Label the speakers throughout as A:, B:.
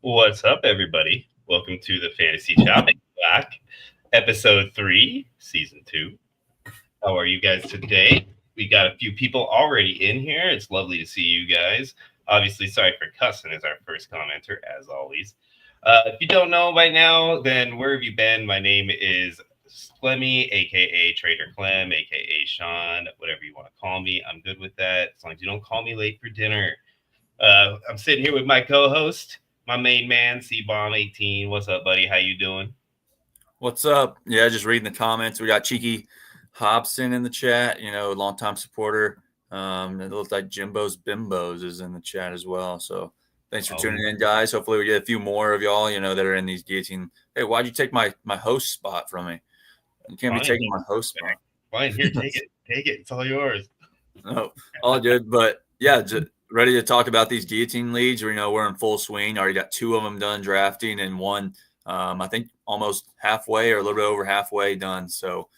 A: What's up, everybody? Welcome to the Fantasy Chopping Block, episode 3, season 2. How are you guys today? We got a few people already in here. It's lovely to see you guys. Obviously, sorry for cussing as our first commenter, as always. If you don't know by now, then where have you been? My name is Clemmy, aka Trader Clem, aka Sean, whatever you want to call me. I'm good with that, as long as you don't call me late for dinner. I'm sitting here with my co-host, my main man, C-Bomb 18. What's up, buddy? How you doing?
B: What's up? Yeah, just reading the comments. We got Cheeky Hobson in the chat, longtime supporter. It looks like Jimbo's Bimbos is in the chat as well. So thanks for tuning in, guys. Hopefully we get a few more of y'all, that are in these guillotine. Hey, why'd you take my host spot from me? You can't be taking my host spot.
A: Fine, here, take it. Take it. It's all yours.
B: No, all good. But yeah, just ready to talk about these guillotine leagues. We're in full swing. Already got 2 of them done drafting and one I think almost halfway or a little bit over halfway done. So,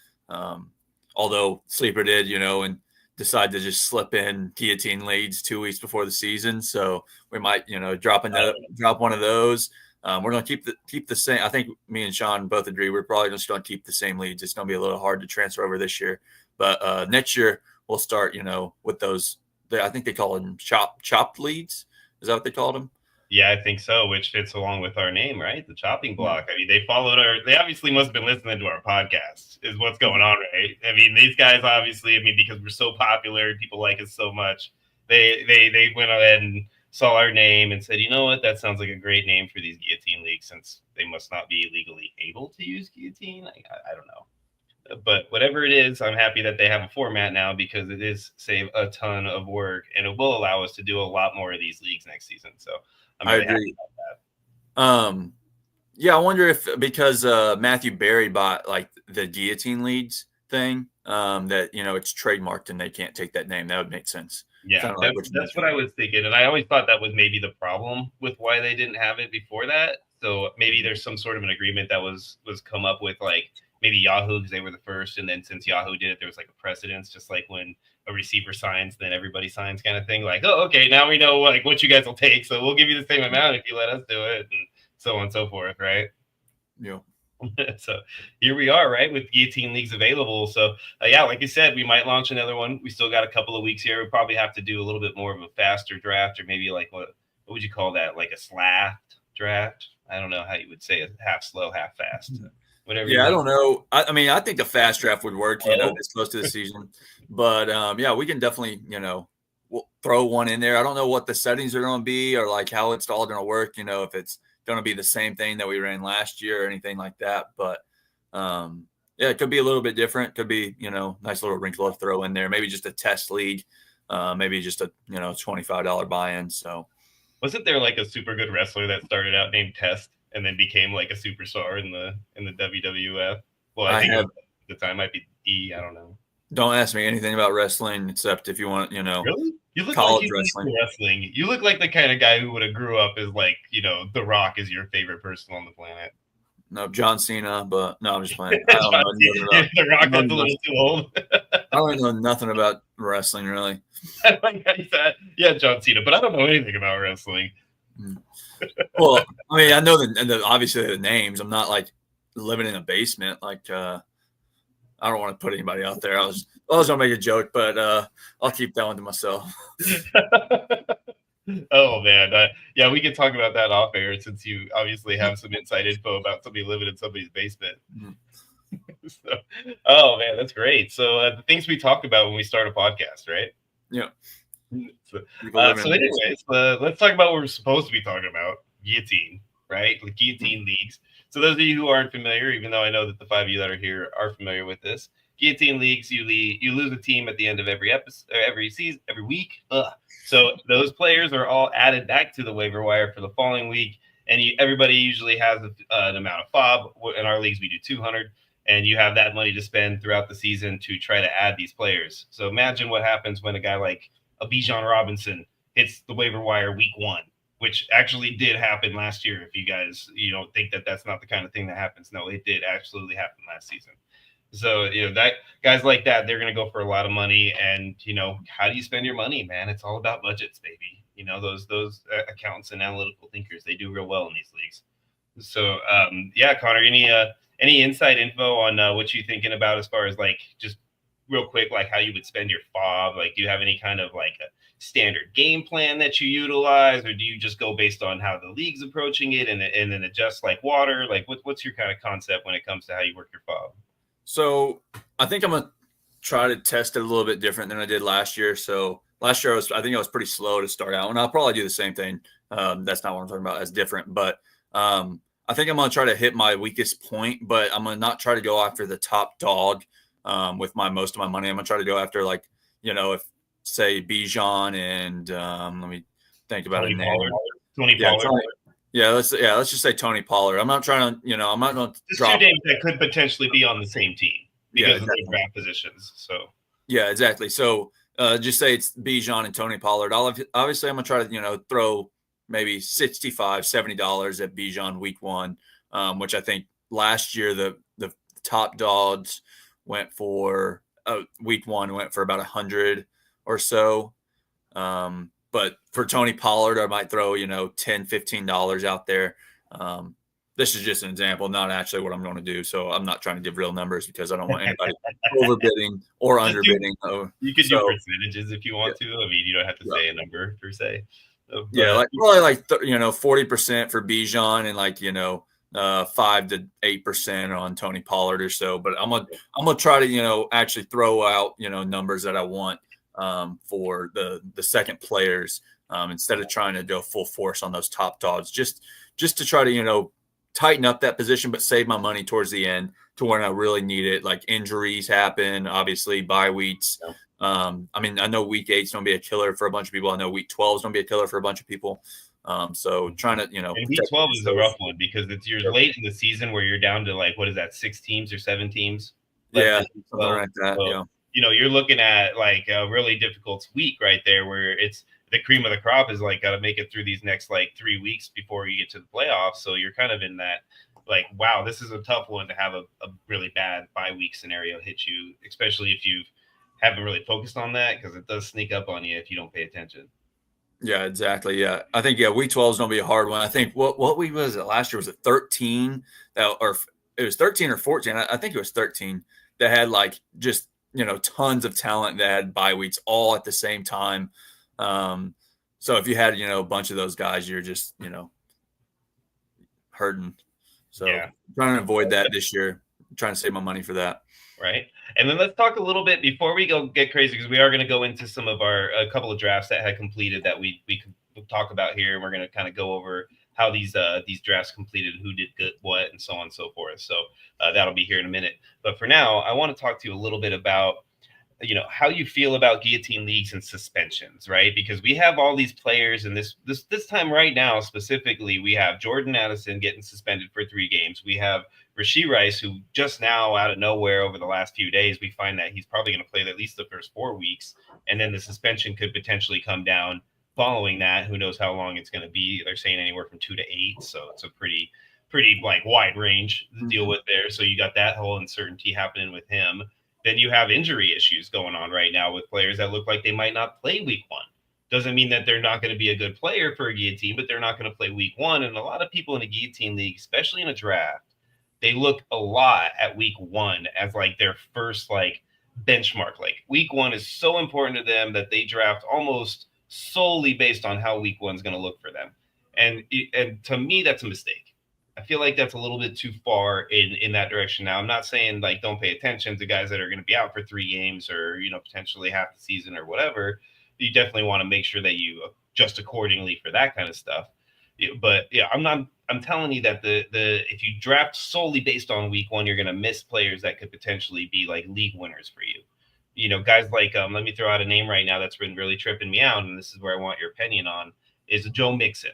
B: although Sleeper did, and decide to just slip in guillotine leads 2 weeks before the season, so we might, drop one of those. We're going to keep the same. I think me and Sean both agree we're probably just going to keep the same leads. It's going to be a little hard to transfer over this year, but next year we'll start, with those. I think they call them chopped leads. Is that what they called them?
A: Yeah, I think so, which fits along with our name, right? The chopping block. I mean, they obviously must have been listening to our podcast, is what's going on, right? I mean, these guys obviously, because we're so popular, people like us so much, they went ahead and saw our name and said, you know what, that sounds like a great name for these guillotine leagues, since they must not be legally able to use guillotine. I don't know. But whatever it is, I'm happy that they have a format now, because it is save a ton of work, and it will allow us to do a lot more of these leagues next season. So I'm really happy
B: about that. Yeah, I wonder if because Matthew Berry bought like the guillotine leads thing, that it's trademarked and they can't take that name. That would make sense.
A: Yeah, that's what I was thinking, and I always thought that was maybe the problem with why they didn't have it before that. So maybe there's some sort of an agreement that was come up with, like maybe Yahoo, because they were the first, and then since Yahoo did it, there was like a precedence, just like when a receiver signs, then everybody signs, kind of thing. Like, oh, okay, now we know like what you guys will take, so we'll give you the same amount if you let us do it, and so on and so forth, right?
B: Yeah.
A: So here we are, right, with guillotine leagues available. So yeah, like you said, we might launch another one. We still got a couple of weeks here. We probably have to do a little bit more of a faster draft, or maybe like what would you call that, like a slapped draft? I don't know how you would say it, half slow, half fast. Whatever.
B: Yeah, I don't know. I mean, I think a fast draft would work, this close to the season. But yeah, we can definitely, we'll throw one in there. I don't know what the settings are going to be, or like how it's all going to work, if it's going to be the same thing that we ran last year or anything like that. But yeah, it could be a little bit different. Could be, nice little wrinkle to throw in there. Maybe just a test league, maybe just a, $25 buy-in. So
A: wasn't there like a super good wrestler that started out named Test and then became like a superstar in the WWF? Well, I think at the time might be E. I don't know.
B: Don't ask me anything about wrestling except if you want,
A: Really? You look
B: college
A: like wrestling. You look like the kind of guy who would have grew up as like, The Rock is your favorite person on the planet.
B: No, John Cena, but no, I'm just playing. I don't know.
A: The Rock is a little too old.
B: I don't know nothing about wrestling, really.
A: Yeah, John Cena, but I don't know anything about wrestling.
B: Well, I mean, I know obviously the names. I'm not like living in a basement. Like, I don't want to put anybody out there. I was gonna make a joke, but I'll keep that one to myself.
A: Oh man, yeah, we can talk about that off air, since you obviously have some inside info about somebody living in somebody's basement. So, oh man, that's great. So the things we talk about when we start a podcast, right?
B: Yeah.
A: So anyways, let's talk about what we're supposed to be talking about: guillotine, right? Like guillotine leagues. So those of you who aren't familiar, even though I know that the 5 of you that are here are familiar with this, guillotine leagues, you lose a team at the end of every episode, every season, every week. So those players are all added back to the waiver wire for the following week, and everybody usually has an amount of FOB. In our leagues, we do 200, and you have that money to spend throughout the season to try to add these players. So imagine what happens when a guy like a Bijan Robinson hits the waiver wire week 1, which actually did happen last year. If you guys don't think that that's not the kind of thing that happens, no, it did absolutely happen last season. So, that guys like that, they're going to go for a lot of money. And, how do you spend your money, man? It's all about budgets, baby. You know, those accountants and analytical thinkers, they do real well in these leagues. So yeah, Connor, any inside info on what you're thinking about as far as like just real quick, like how you would spend your fob? Like, do you have any kind of like a standard game plan that you utilize, or do you just go based on how the league's approaching it and then adjust like water? Like, what's your kind of concept when it comes to how you work your fob?
B: So I think I'm gonna try to test it a little bit different than I did last year. So last year I think I was pretty slow to start out, and I'll probably do the same thing. That's not what I'm talking about as different, but I think I'm gonna try to hit my weakest point, but I'm gonna not try to go after the top dog with most of my money. I'm gonna try to go after like, if say Bijan and let me think about
A: Tony
B: a name.
A: Pollard. Tony Pollard.
B: Let's just say Tony Pollard. I'm not trying to, I'm not going to
A: drop 2 names that could potentially be on the same team because of their draft positions. So
B: yeah, exactly. So just say it's Bijan and Tony Pollard. Obviously I'm gonna try to, throw maybe $65, $70 at Bijan week 1, which I think last year the top dogs went for week 1 went for about 100 or so. But for Tony Pollard, I might throw, $10, $15 out there. This is just an example, not actually what I'm going to do. So I'm not trying to give real numbers because I don't want anybody overbidding or underbidding.
A: You could do percentages if you want to. I mean, you don't have to say a number per se.
B: But, probably like 40% for Bijan and like 5 to 8% on Tony Pollard or so. But I'm gonna try to actually throw out numbers that I want for the second players instead of trying to go full force on those top dogs. Just to try to tighten up that position, but save my money towards the end to when I really need it. Like injuries happen, obviously bye weeks. Yeah. I mean, I know week 8 is going to be a killer for a bunch of people. I know week 12 is going to be a killer for a bunch of people. So trying to,
A: and week 12 is a rough one because you're late in the season where you're down to like, what is that? 6 teams or 7 teams?
B: Yeah. Something like that.
A: So,
B: yeah.
A: You're looking at like a really difficult week right there where it's the cream of the crop is like got to make it through these next like 3 weeks before you get to the playoffs. So you're kind of in that like, wow, this is a tough one to have a really bad bye week scenario hit you, especially if you haven't really focused on that because it does sneak up on you if you don't pay attention.
B: Yeah, exactly. Yeah. I think, week 12 is going to be a hard one. I think what week was it last year? Was it 13 or it was 13 or 14? I think it was 13 that had like just, tons of talent that had bye weeks all at the same time. So if you had, a bunch of those guys, you're just, hurting. So I'm trying to avoid that this year. I'm trying to save my money for that.
A: Right. And then let's talk a little bit before we get crazy, because we are going to go into some of a couple of drafts that had completed that we can talk about here. And we're going to kind of go over how these drafts completed, who did good, what, and so on and so forth. So that'll be here in a minute. But for now, I want to talk to you a little bit about, how you feel about guillotine leagues and suspensions, right? Because we have all these players, and this time right now specifically, we have Jordan Addison getting suspended for 3 games. We have Rashee Rice, who just now out of nowhere over the last few days, we find that he's probably going to play at least the first 4 weeks, and then the suspension could potentially come down following that. Who knows how long it's going to be? They're saying anywhere from 2 to 8, so it's a pretty like wide range to deal with there. So you got that whole uncertainty happening with him. Then you have injury issues going on right now with players that look like they might not play week 1. Doesn't mean that they're not going to be a good player for a guillotine, but they're not going to play week 1. And a lot of people in a guillotine league, especially in a draft, they look a lot at week 1 as like their first like benchmark. Like week 1 is so important to them that they draft almost solely based on how week 1 is going to look for them. And to me, that's a mistake. I feel like that's a little bit too far in that direction. Now, I'm not saying like don't pay attention to guys that are going to be out for 3 games or, potentially half the season or whatever. You definitely want to make sure that you adjust accordingly for that kind of stuff. But yeah, I'm telling you that the if you draft solely based on week 1, you're going to miss players that could potentially be like league winners for you. Guys like let me throw out a name right now that's been really tripping me out, and this is where I want your opinion on, is Joe Mixon.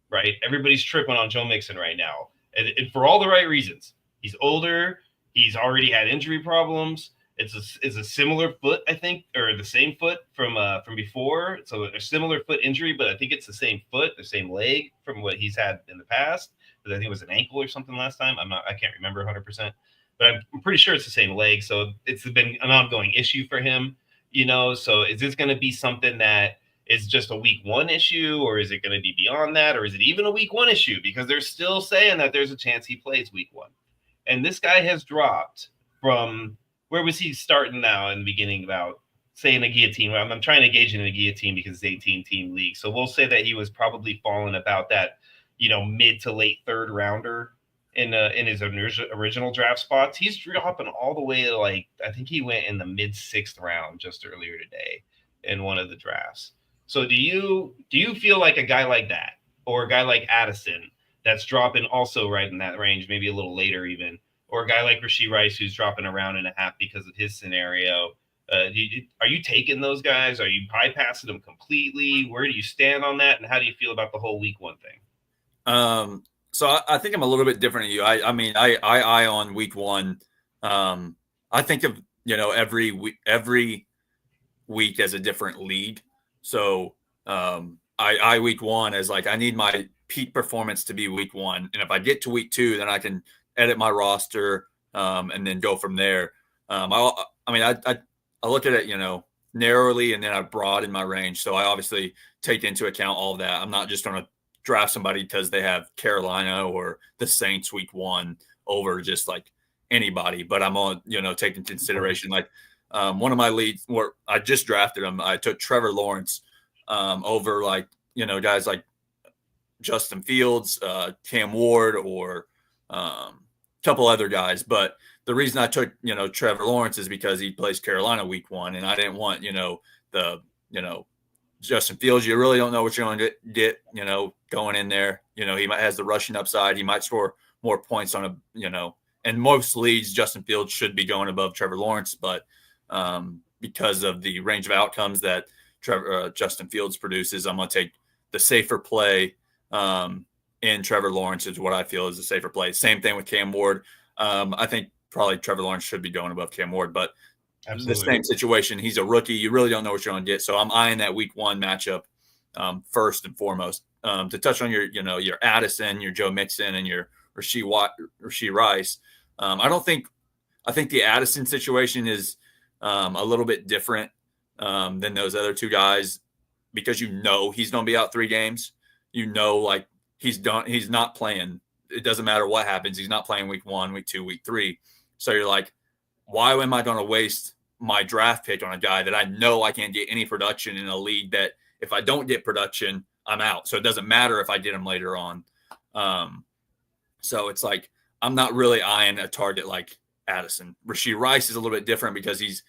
A: Right? Everybody's tripping on Joe Mixon right now. And for all the right reasons. He's older. He's already had injury problems. It's a similar foot, I think, or the same foot from before. So a similar foot injury, but I think it's the same foot, the same leg from what he's had in the past. But I think it was an ankle or something last time. I can't remember 100%. But I'm pretty sure it's the same leg. So it's been an ongoing issue for him, So is this going to be something that is just a week one issue, or is it going to be beyond that, or is it even a week one issue? Because they're still saying that there's a chance he plays week one. And this guy has dropped from where was he starting now in the beginning, about say in a guillotine. I'm trying to gauge in a guillotine because it's 18-team league. So we'll say that he was probably falling about that, mid to late third rounder in his original draft spots. He's dropping all the way to I think he went in the mid sixth round just earlier today in one of the drafts. So do you feel like a guy like that, or a guy like Addison that's dropping also right in that range, maybe a little later even, or a guy like Rashee Rice who's dropping a round and a half because of his scenario? Are you taking those guys? Are you bypassing them completely? Where do you stand on that? And how do you feel about the whole week one thing?
B: So I think I'm a little bit different than you. I mean, I on week one. I think of, every week as a different league. So I week one as I need my peak performance to be week one. And if I get to week two, then I can edit my roster and then go from there. I look at it, narrowly, and then I broaden my range. So I obviously take into account all of that. I'm not just going to draft somebody because they have Carolina or the Saints week one over just anybody, but I'm on, taking consideration. One of my leads where I just drafted him, I took Trevor Lawrence over guys like Justin Fields, Cam Ward, or a couple other guys. But the reason I took, Trevor Lawrence is because he plays Carolina week one, and I didn't want, Justin Fields. You really don't know what you're going to get, going in there. He might has the rushing upside. He might score more points on and most leagues, Justin Fields should be going above Trevor Lawrence, but because of the range of outcomes that Justin Fields produces, I'm going to take the safer play in Trevor Lawrence is what I feel is a safer play. Same thing with Cam Ward. I think probably Trevor Lawrence should be going above Cam Ward, but absolutely. The same situation. He's a rookie. You really don't know what you're going to get. So I'm eyeing that week one matchup first and foremost. To touch on your Addison, your Joe Mixon, and your Rashee Rice. I think the Addison situation is a little bit different than those other two guys because he's going to be out 3 games. He's done. He's not playing. It doesn't matter what happens. He's not playing week 1, week 2, week 3. So you're like, why am I going to waste my draft pick on a guy that I know I can't get any production in a league that if I don't get production, I'm out. So it doesn't matter if I get him later on. So it's I'm not really eyeing a target like Addison. Rashee Rice is a little bit different because he's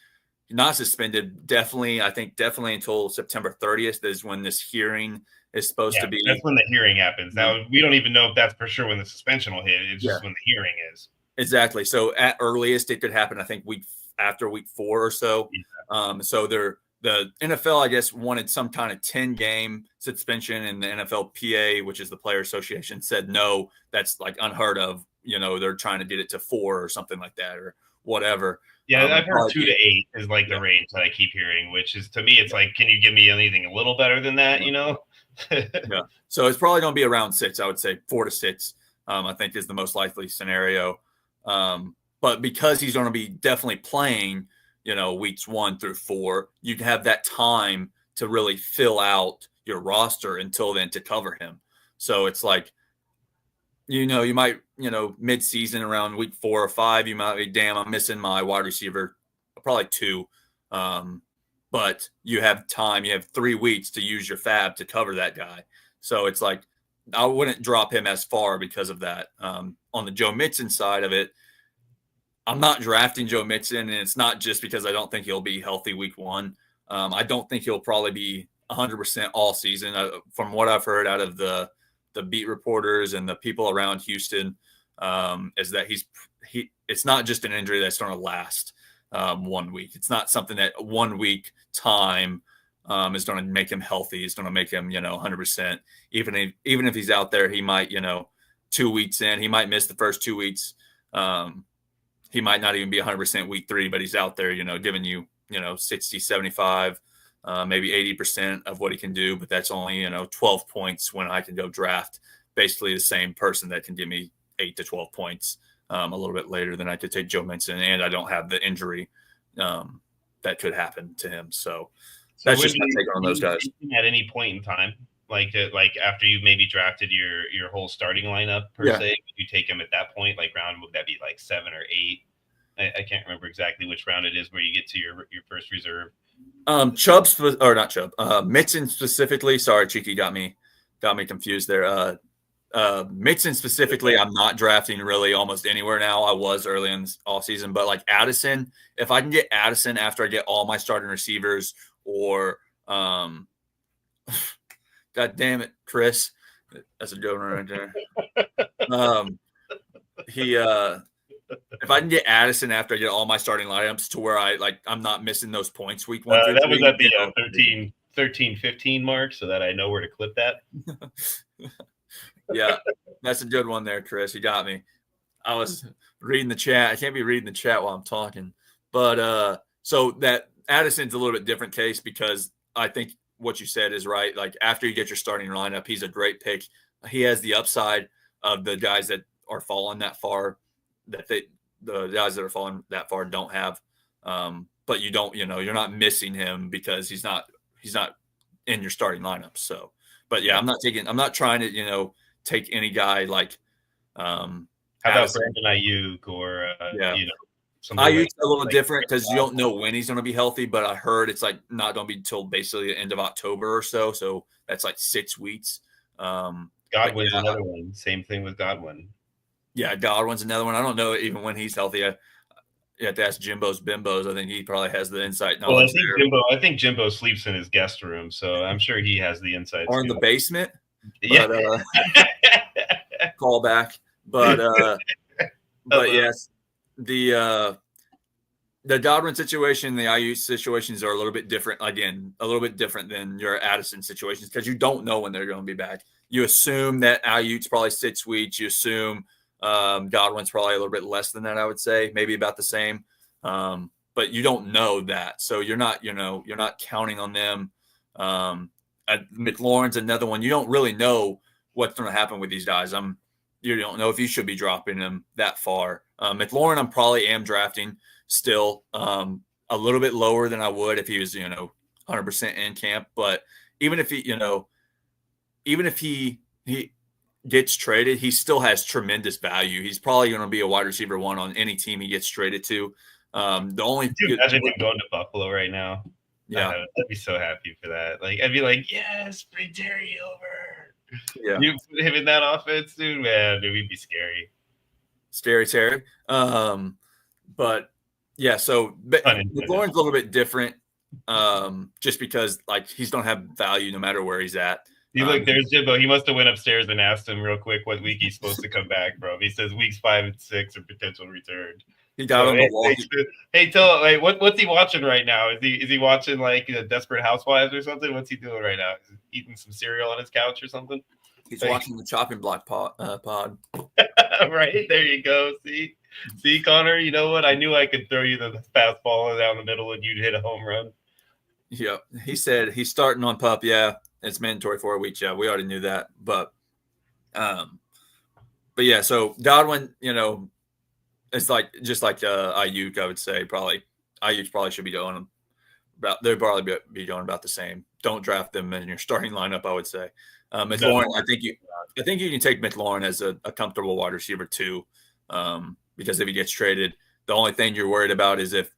B: not suspended. Definitely until September 30th is when this hearing is supposed to be.
A: That's when the hearing happens. Now, we don't even know if that's for sure when the suspension will hit. It's just when the hearing is.
B: Exactly. So at earliest, it could happen, I think, after week 4 or so. Yeah. So the NFL, I guess, wanted some kind of 10-game suspension, and the NFLPA, which is the Player Association, said no, that's unheard of. They're trying to get it to 4 or something like that or whatever.
A: Yeah, I've heard 2 to 8 is the range that I keep hearing, which is, to me, it's can you give me anything a little better than that,
B: Yeah. So it's probably going to be around 6, I would say 4 to 6, I think is the most likely scenario. But because he's going to be definitely playing, weeks 1 through 4, you'd have that time to really fill out your roster until then to cover him. So it's you might, mid-season around week 4 or 5, you might be, damn, I'm missing my wide receiver, probably 2. But you have time, you have 3 weeks to use your fab to cover that guy. So it's I wouldn't drop him as far because of that. On the Joe Mixon side of it, I'm not drafting Joe Mixon, and it's not just because I don't think he'll be healthy week 1. I don't think he'll probably be 100% all season. From what I've heard out of the beat reporters and the people around Houston, is that it's not just an injury that's going to last 1 week. It's not something that 1 week time is going to make him healthy. It's going to make him, 100%. Even if he's out there, he might, 2 weeks in, he might miss the first 2 weeks. He might not even be 100% week 3, but he's out there, giving you, 60, 75, maybe 80% of what he can do. But that's only, 12 points when I can go draft basically the same person that can give me 8 to 12 points a little bit later than I could take Joe Mixon. And I don't have the injury that could happen to him. So
A: So
B: that's just my take on those guys.
A: At any point in time, like after you maybe drafted your whole starting lineup per se, would you take him at that point? Like round, would that be like 7 or 8? I can't remember exactly which round it is where you get to your first reserve.
B: Chubb's or not Chubb, Mixon specifically. Sorry, Cheeky got me confused there. Mixon specifically, I'm not drafting really almost anywhere now. I was early in this offseason, but like Addison, if I can get Addison after I get all my starting receivers, or God damn it, Chris, that's a good one right there. If I can get Addison after I get all my starting lineups to where I'm not missing those points week 1 through 3.
A: That was at the 13-15 mark, so that I know where to clip that.
B: Yeah, that's a good one there, Chris. You got me. I was reading the chat. I can't be reading the chat while I'm talking. But so that Addison's a little bit different case, because I think what you said is right. Like after you get your starting lineup, he's a great pick. He has the upside of the guys that are falling that far, the guys that are falling that far don't have. But you don't, you're not missing him because he's not in your starting lineup. So, but yeah, I'm not trying to, take any guy like
A: how about Brandon Ayuk or
B: Ayuk's a little different because you don't know when he's going to be healthy, but I heard it's like not going to be till basically the end of October or so. So that's like 6 weeks.
A: Godwin's another one. Same thing with Godwin.
B: Yeah, Godwin's another one. I don't know even when he's healthy. You have to ask Jimbo's Bimbos. I think he probably has the insight knowledge.
A: Well, I think Jimbo sleeps in his guest room, so I'm sure he has the insights.
B: Or in the basement.
A: Yeah.
B: Call back. But yes, the Godwin situation, the IU situations are a little bit different. Again, a little bit different than your Addison situations because you don't know when they're going to be back. You assume that Ayuk's probably 6 weeks. You assume Godwin's probably a little bit less than that, I would say, maybe about the same. But you don't know that. So you're not counting on them. McLaurin's another one. You don't really know what's going to happen with these guys. You don't know if you should be dropping them that far. McLaurin, I probably am drafting still a little bit lower than I would if he was, 100% in camp. But even if he gets traded, he still has tremendous value. He's probably going to be a wide receiver 1 on any team he gets traded to.
A: Imagine him going to Buffalo right now. Yeah, I'd be so happy for that. Like, I'd be like, yes, bring Terry over. Yeah, you put him in that offense, dude. Man, dude, we'd be scary.
B: Scary Terry. But yeah, so McLaurin's a little bit different, just because like he's don't have value no matter where he's at.
A: Look, there's Jimbo. He must have went upstairs and asked him real quick what week he's supposed to come back from. He says weeks 5 and 6 are potential return.
B: He got on the wall.
A: What's he watching right now? Is he watching like Desperate Housewives or something? What's he doing right now? Is he eating some cereal on his couch or something?
B: He's watching the chopping block pod.
A: Right, there you go. See, Connor. You know what? I knew I could throw you the fastball down the middle and you'd hit a home run.
B: Yeah, he said he's starting on PUP. Yeah, it's mandatory 4 weeks. Yeah, we already knew that. But yeah. So Godwin, it's like just like Ayuk, I would say probably Ayuk probably should be going about. They'd probably be going about the same. Don't draft them in your starting lineup, I would say. McLaurin, I think you can take McLaurin as a comfortable wide receiver too, because if he gets traded, the only thing you're worried about is if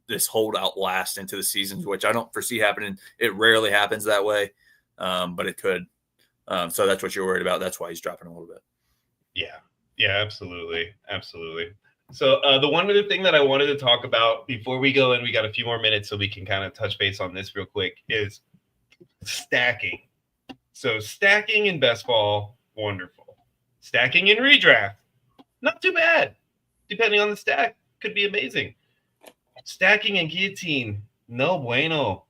B: this holdout lasts into the seasons, which I don't foresee happening. It rarely happens that way, but it could. So that's what you're worried about. That's why he's dropping a little bit.
A: Yeah, absolutely. So the one other thing that I wanted to talk about before we go in, we got a few more minutes so we can kind of touch base on this real quick, is stacking. So stacking in best ball, wonderful. Stacking in redraft, not too bad. Depending on the stack, could be amazing. Stacking in guillotine, no bueno.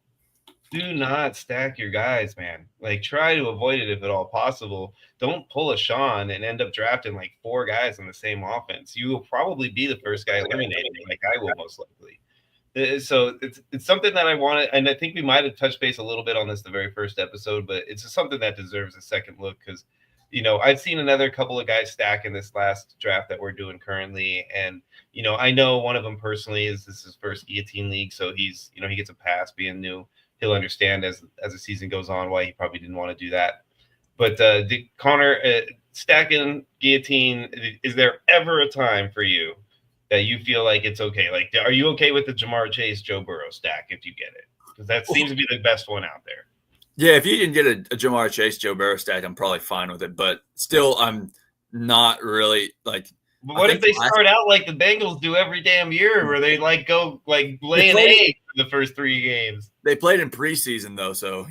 A: Do not stack your guys, man. Like, try to avoid it if at all possible. Don't pull a Sean and end up drafting like 4 guys on the same offense. You will probably be the first guy eliminated, like I will most likely. So it's something that I wanted, and I think we might have touched base a little bit on this the very first episode, but it's something that deserves a second look because, I've seen another couple of guys stack in this last draft that we're doing currently, and I know one of them personally is this his first guillotine league, so he's he gets a pass being new. he'll understand as the season goes on why he probably didn't want to do that. But Connor, stacking Guillotine, is there ever a time for you that you feel like it's okay? Like, are you okay with the Jamar Chase, Joe Burrow stack if you get it? Because that seems to be the best one out there.
B: Yeah, if you can get a Jamar Chase, Joe Burrow stack, I'm probably fine with it. But still, I'm not really like.
A: But what if they start out like the Bengals do every damn year, where they like go like lay an egg for the first 3 games?
B: They played in preseason though, so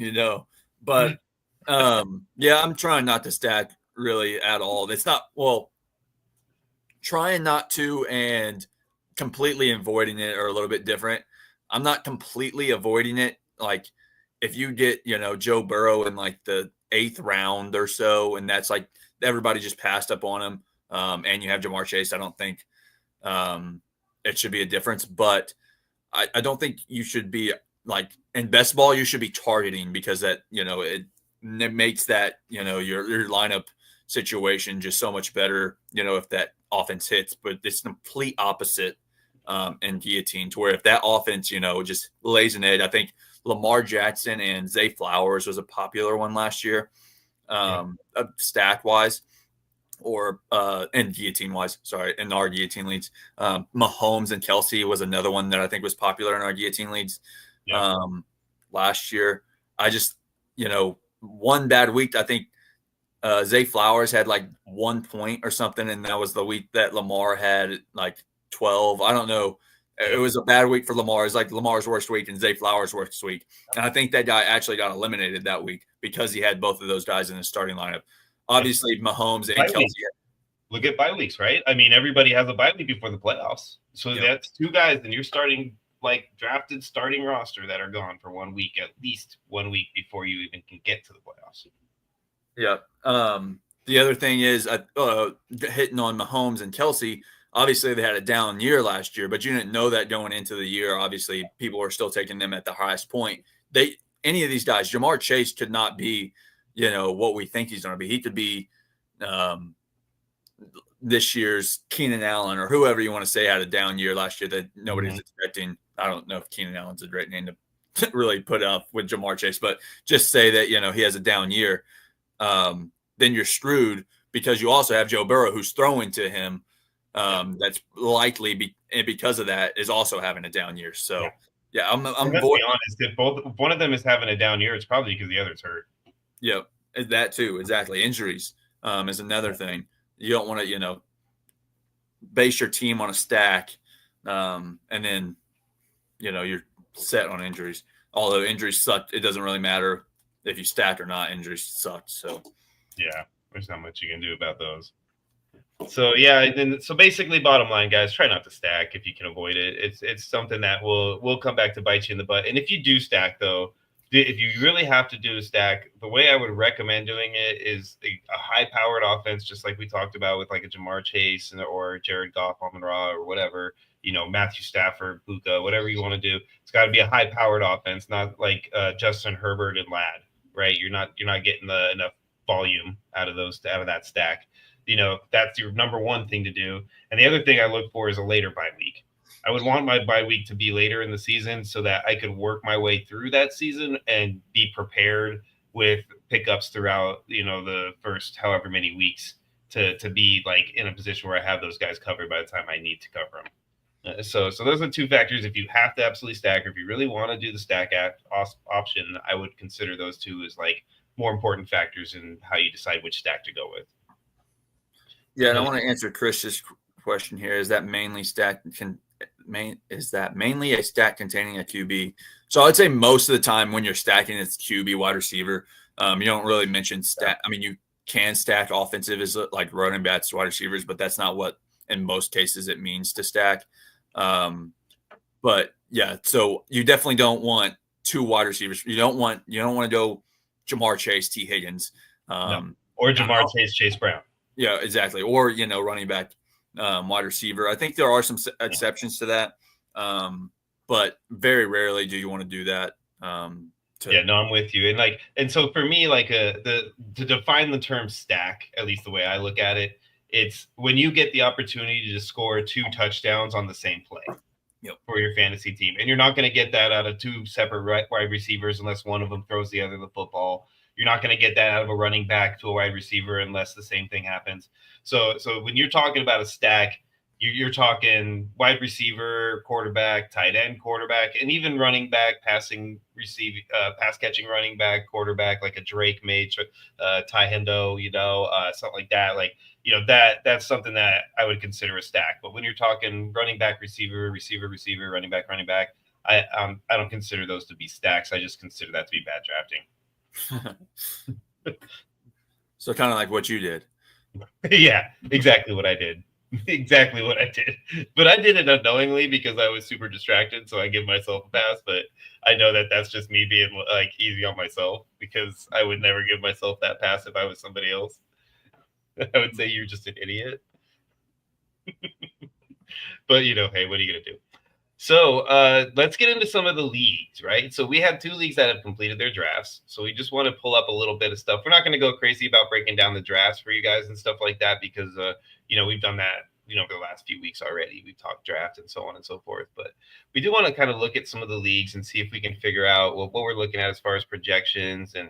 B: But yeah, I'm trying not to stack really at all. It's not trying not to and completely avoiding it are a little bit different. I'm not completely avoiding it. Like if you get, Joe Burrow in like the 8th round or so, and that's like everybody just passed up on him, and you have Jamar Chase, I don't think it should be a difference. But I don't think you should be like in best ball, you should be targeting because that, it makes that, your lineup situation just so much better, if that offense hits. But it's complete opposite in Guillotine, to where if that offense, just lays an egg. I think Jackson and Zay Flowers was a popular one last year, stack wise, or and Guillotine wise. Sorry, in our Guillotine leads, Mahomes and Kelsey was another one that I think was popular in our Guillotine leads last year. I just, one bad week, I think Zay Flowers had like 1 point or something, and that was the week that Lamar had like 12. I don't know. It was a bad week for Lamar. It's like Lamar's worst week and Zay Flowers' worst week. And I think that guy actually got eliminated that week because he had both of those guys in his starting lineup. Obviously, Mahomes and Kelsey.
A: Look at bye weeks, right? I mean, everybody has a bye week before the playoffs. So that's 2 guys, and you're starting like drafted starting roster that are gone for 1 week, at least 1 week before you even can get to the playoffs.
B: Yeah. The other thing is hitting on Mahomes and Kelsey. Obviously, they had a down year last year, but you didn't know that going into the year. Obviously, people were still taking them at the highest point. Any of these guys, Jamar Chase could not be, what we think he's going to be. He could be this year's Keenan Allen or whoever you want to say had a down year last year that nobody's expecting. I don't know if Keenan Allen's a great name to really put up with Jamar Chase, but just say that, he has a down year. Then you're screwed because you also have Joe Burrow who's throwing to him. That's likely because of that is also having a down year. So I'm
A: let's be honest. If one of them is having a down year, it's probably because the other's hurt.
B: Yeah, that too. Exactly. Injuries is another thing. You don't want to, base your team on a stack, and then, you're set on injuries. Although injuries suck, it doesn't really matter if you stack or not. Injuries suck. So
A: there's not much you can do about those. So so basically, bottom line, guys, try not to stack if you can avoid it. It's something that will come back to bite you in the butt. And if you do stack, though, if you really have to do a stack, the way I would recommend doing it is a high-powered offense, just like we talked about with like a Jamar Chase or Jared Goff, Amon-Ra, or whatever. Matthew Stafford, Puka, whatever you want to do. It's got to be a high-powered offense, not like Justin Herbert and Ladd, right? You're not getting enough volume out of that stack. That's your number one thing to do. And the other thing I look for is a later bye week. I would want my bye week to be later in the season so that I could work my way through that season and be prepared with pickups throughout, the first however many weeks to be like in a position where I have those guys covered by the time I need to cover them. So those are 2 factors. If you have to absolutely stack, or if you really want to do the stack option, I would consider those 2 as like more important factors in how you decide which stack to go with.
B: Yeah, and I want to answer Chris's question here. Is that mainly a stack containing a QB? So I'd say most of the time when you're stacking, it's QB, wide receiver. You don't really mention stack. I mean, you can stack offensive as like running backs, wide receivers, but that's not what in most cases it means to stack. But yeah, so you definitely don't want 2 wide receivers. You don't want to go Jamar Chase, T. Higgins,
A: or Jamar Chase Brown.
B: Yeah, exactly. Or, running back, wide receiver. I think there are some exceptions to that. But very rarely do you want to do that.
A: I'm with you. And so for me, like to define the term stack, at least the way I look at it, it's when you get the opportunity to score 2 touchdowns on the same play. for your fantasy team. And you're not going to get that out of two separate wide receivers unless one of them throws the other the football. You're not going to get that out of a running back to a wide receiver unless the same thing happens. So when you're talking about a stack, you're talking wide receiver, quarterback, tight end, quarterback, and even running back, pass catching running back, quarterback, like a Drake Mage, Ty Hendo, something like that. Like, that's something that I would consider a stack. But when you're talking running back, receiver, running back, I don't consider those to be stacks. I just consider that to be bad drafting.
B: So kind of like what you did.
A: Yeah, exactly what I did. Exactly what I did. But I did it unknowingly because I was super distracted. So I give myself a pass. But I know that that's just me being like easy on myself because I would never give myself that pass if I was somebody else. I would say you're just an idiot. But, hey, what are you going to do? So let's get into some of the leagues, right? So we have 2 leagues that have completed their drafts. So we just want to pull up a little bit of stuff. We're not going to go crazy about breaking down the drafts for you guys and stuff like that because, we've done that, for the last few weeks already. We've talked draft and so on and so forth. But we do want to kind of look at some of the leagues and see if we can figure out what we're looking at as far as projections and,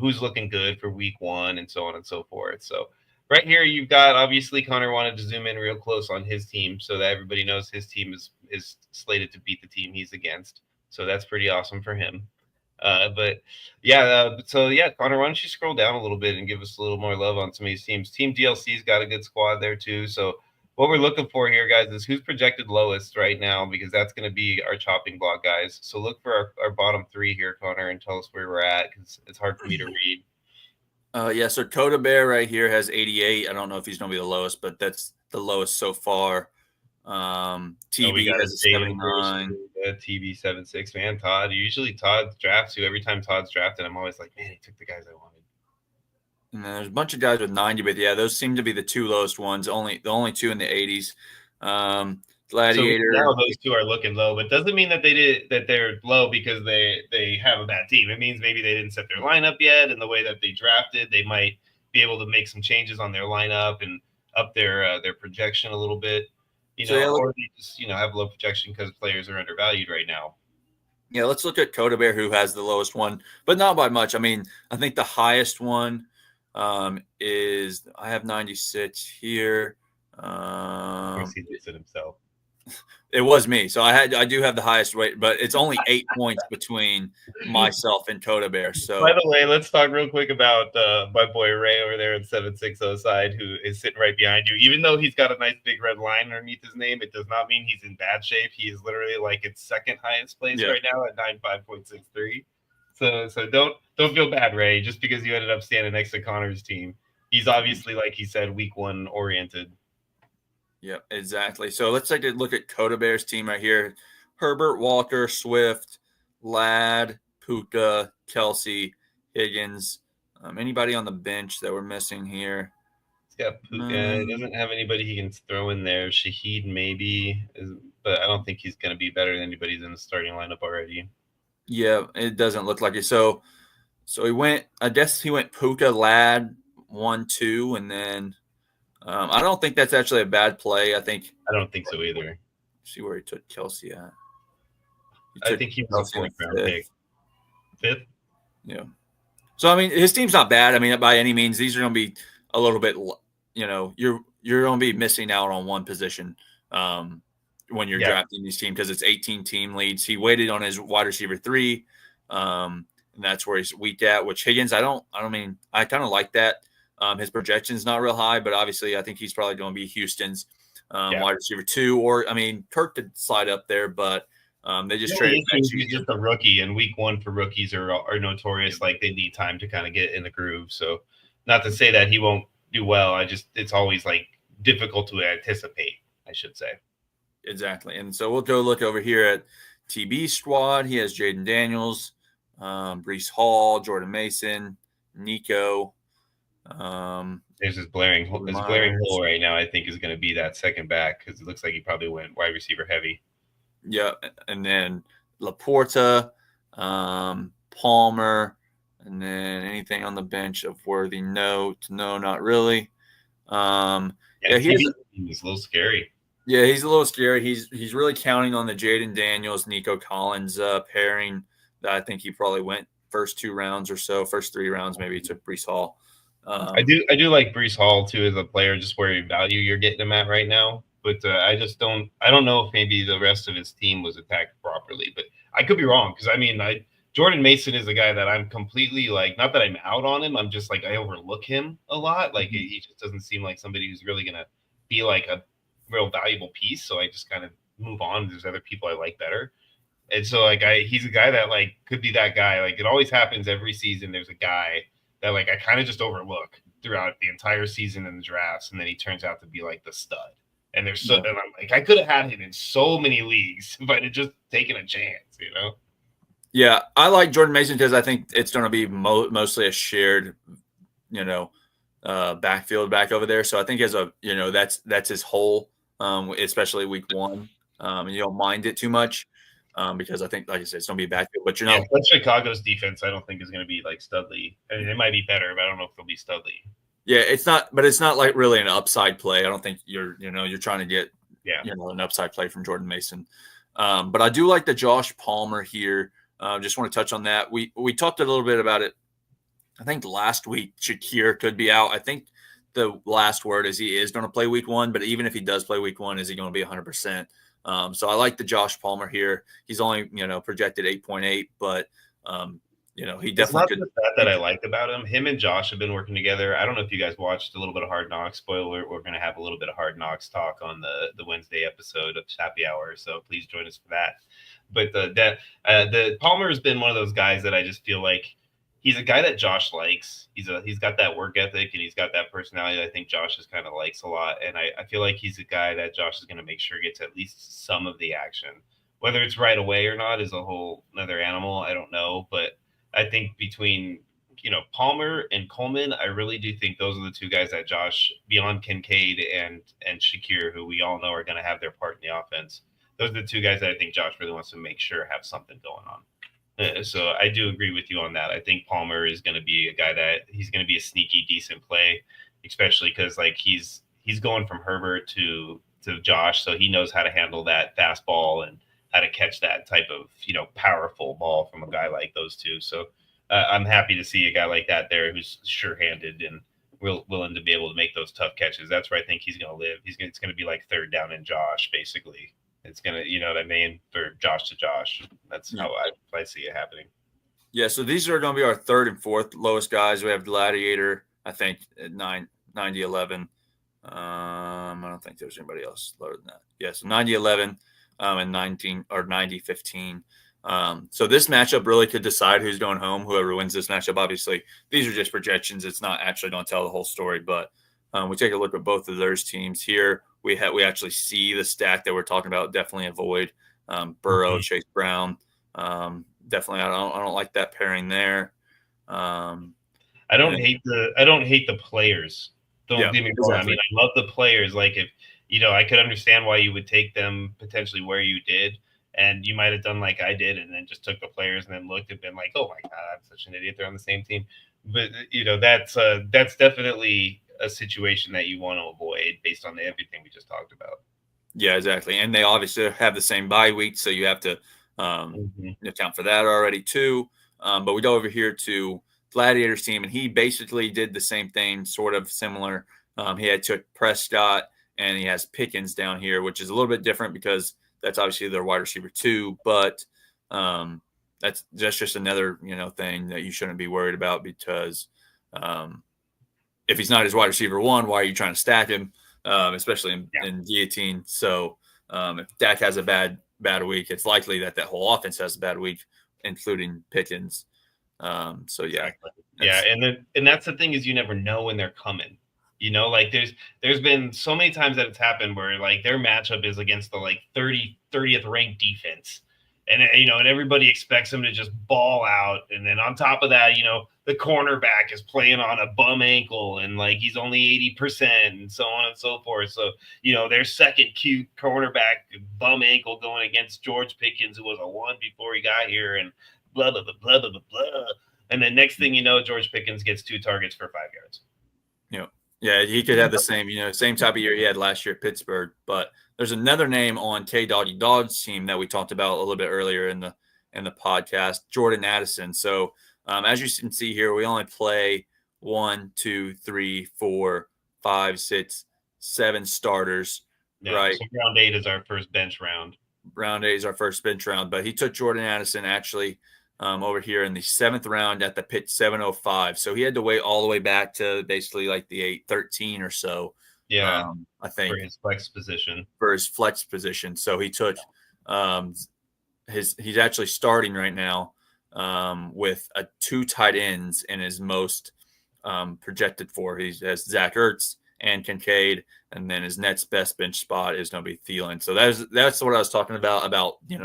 A: who's looking good for week 1 and so on and so forth. So right here, you've got, obviously, Connor wanted to zoom in real close on his team so that everybody knows his team is slated to beat the team he's against. So that's pretty awesome for him. But yeah, Connor, why don't you scroll down a little bit and give us a little more love on some of these teams? Team DLC's got a good squad there too. So what we're looking for here, guys, is who's projected lowest right now, because that's going to be our chopping block, guys. So look for our bottom 3 here, Connor, and tell us where we're at because it's hard for me to read.
B: So Coda Bear right here has 88. I don't know if he's going to be the lowest, but that's the lowest so far. TB has a 79.
A: TB 76, man. Todd drafts you. Every time Todd's drafted, I'm always like, man, he took the guys I wanted.
B: And then there's a bunch of guys with 90, but yeah, those seem to be the 2 lowest ones. The only 2 in the 80s. Gladiator.
A: So now those 2 are looking low, but doesn't mean that they're low because they have a bad team. It means maybe they didn't set their lineup yet, and the way that they drafted, they might be able to make some changes on their lineup and up their projection a little bit. Or they just have low projection because players are undervalued right now.
B: Yeah, let's look at Coda Bear, who has the lowest one, but not by much. I mean, I think the highest one is I have 96 here.
A: Of course, he listed himself.
B: It was me, so I do have the highest weight, but it's only 8 points between myself and Coda Bear. So,
A: by the way, let's talk real quick about my boy Ray over there in 760 side, who is sitting right behind you. Even though he's got a nice big red line underneath his name, it does not mean he's in bad shape. He is literally like its second highest place right now at 95.63. So don't feel bad, Ray, just because you ended up standing next to Connor's team. He's obviously, like he said, week 1 oriented.
B: Yeah, exactly. So let's take a look at Coda Bear's team right here. Herbert, Walker, Swift, Ladd, Puka, Kelsey, Higgins. Anybody on the bench that we're missing here?
A: He's got Puka. He doesn't have anybody he can throw in there. Shaheed maybe, but I don't think he's going to be better than anybody's in the starting lineup already.
B: Yeah, it doesn't look like it. So he went Puka, Ladd, 1, 2, and then I don't think that's actually a bad play. I
A: don't think so either.
B: See where he took Kelsey at.
A: I think he was a 4th round pick. 5th?
B: Yeah. So I mean, his team's not bad. I mean, by any means, these are going to be a little bit. You're going to be missing out on one position when you're drafting these teams because it's 18 team leads. He waited on his wide receiver 3, and that's where he's weak at. Which Higgins, I kind of like that. His projection's not real high, but obviously I think he's probably going to be Houston's wide receiver 2. Or, I mean, Kirk could slide up there, but they just traded.
A: He's just a rookie, and week 1 for rookies are notorious. Like, they need time to kind of get in the groove. So not to say that he won't do well. It's always like difficult to anticipate, I should say.
B: Exactly. And so we'll go look over here at TB squad. He has Jaden Daniels, Breece Hall, Jordan Mason, Nico.
A: There's his blaring hole right now. I think is going to be that second back because it looks like he probably went wide receiver heavy.
B: Yeah, and then Laporta, Palmer, and then anything on the bench of worthy note? No, not really.
A: He's a little scary.
B: Yeah, he's a little scary. He's really counting on the Jaden Daniels, Nico Collins pairing that I think he probably went first 2 rounds or so, first 3 rounds maybe to Brees Hall.
A: I do like Brees Hall too as a player, just where value you're getting him at right now. But I don't know if maybe the rest of his team was attacked properly. But I could be wrong because Jordan Mason is a guy that I'm completely like, not that I'm out on him. I'm just like I overlook him a lot. Like he just doesn't seem like somebody who's really gonna be like a real valuable piece. So I just kind of move on. There's other people I like better. And so like he's a guy that like could be that guy. Like it always happens every season. There's a guy that like I kind of just overlook throughout the entire season in the drafts, and then he turns out to be like the stud. And and I'm like, I could have had him in so many leagues if I'd just taken a chance, you know?
B: Yeah, I like Jordan Mason because I think it's going to be mostly a shared, backfield back over there. So I think that's his whole, especially week 1. And you don't mind it too much because I think, like I said, it's going to be a backfield. But
A: but Chicago's defense, I don't think is going to be like Studley. I mean, it might be better, but I don't know if they'll be Studley.
B: Yeah, it's not like really an upside play. I don't think you're trying to get an upside play from Jordan Mason. But I do like the Josh Palmer here. Just want to touch on that. We talked a little bit about it. I think last week Shakir could be out. I think the last word is he is going to play week 1. But even if he does play week 1, is he going to be 100%? So I like the Josh Palmer here. He's only projected 8.8, but he definitely could.
A: That I like about him. Him and Josh have been working together. I don't know if you guys watched a little bit of Hard Knocks. Spoiler: we're going to have a little bit of Hard Knocks talk on the Wednesday episode of Happy Hour. So please join us for that. But the Palmer has been one of those guys that I just feel like he's a guy that Josh likes. He's got that work ethic and he's got that personality that I think Josh just kind of likes a lot. And I feel like he's a guy that Josh is going to make sure gets at least some of the action. Whether it's right away or not is a whole another animal. I don't know, but I think between Palmer and Coleman, I really do think those are the 2 guys that Josh, beyond Kincaid and Shakir, who we all know are going to have their part in the offense. Those are the 2 guys that I think Josh really wants to make sure have something going on. So I do agree with you on that. I think Palmer is going to be a guy that he's going to be a sneaky, decent play, especially because like he's going from Herbert to Josh, so he knows how to handle that fastball and how to catch that type of powerful ball from a guy like those 2. So I'm happy to see a guy like that there who's sure-handed and willing to be able to make those tough catches. That's where I think he's going to live. It's going to be like third down and Josh, basically. It's going to, what I mean, for Josh to Josh. That's how I see it happening.
B: Yeah, so these are going to be our 3rd and 4th lowest guys. We have Gladiator, I think, at 90-11. I don't think there's anybody else lower than that. Yeah, so 90-11 and 19 or 90-15. So this matchup really could decide who's going home. Whoever wins this matchup, obviously, these are just projections. It's not actually going to tell the whole story. But we take a look at both of those teams here. We actually see the stack that we're talking about. Definitely avoid Burrow, Chase Brown. Definitely, I don't like that pairing there.
A: I don't hate the players. Don't get me wrong. Exactly. I mean, I love the players. Like if I could understand why you would take them potentially where you did. And you might have done like I did and then just took the players and then looked and been like, oh, my God, I'm such an idiot. They're on the same team. But, that's definitely a situation that you want to avoid based on everything we just talked about.
B: Yeah, exactly. And they obviously have the same bye week, so you have to account for that already too. But we go over here to Gladiator's team, and he basically did the same thing, sort of similar. He had took Prescott, and he has Pickens down here, which is a little bit different because – that's obviously their wide receiver 2, but that's just another thing that you shouldn't be worried about because if he's not his wide receiver 1, why are you trying to stack him, especially in Guillotine? So if Dak has a bad week, it's likely that whole offense has a bad week, including Pickens. So yeah,
A: and that's the thing is you never know when they're coming. Like there's been so many times that it's happened where like their matchup is against the like 30th ranked defense. And, and everybody expects them to just ball out. And then on top of that, the cornerback is playing on a bum ankle and like he's only 80% and so on and so forth. So, their second cute cornerback bum ankle going against George Pickens, who was a 1 before he got here and blah, blah, blah, blah, blah, blah. And then next thing you know, George Pickens gets 2 targets for 5 yards.
B: Yeah, he could have the same type of year he had last year at Pittsburgh, but there's another name on K Doggy Dog's team that we talked about a little bit earlier in the podcast, Jordan Addison. So as you can see here, we only play 1, 2, 3, 4, 5, 6, 7 starters.
A: Yeah,
B: right.
A: So round 8 is our first bench round.
B: Round 8 is our first bench round, but he took Jordan Addison actually over here in the 7th round at the pick 705. So he had to wait all the way back to basically like the 813 or so.
A: Yeah,
B: I think
A: for his flex position.
B: So he took he's actually starting right now with 2 tight ends in his most projected for. He has Zach Ertz and Kincaid, and then his next best bench spot is going to be Thielen. So that's what I was talking about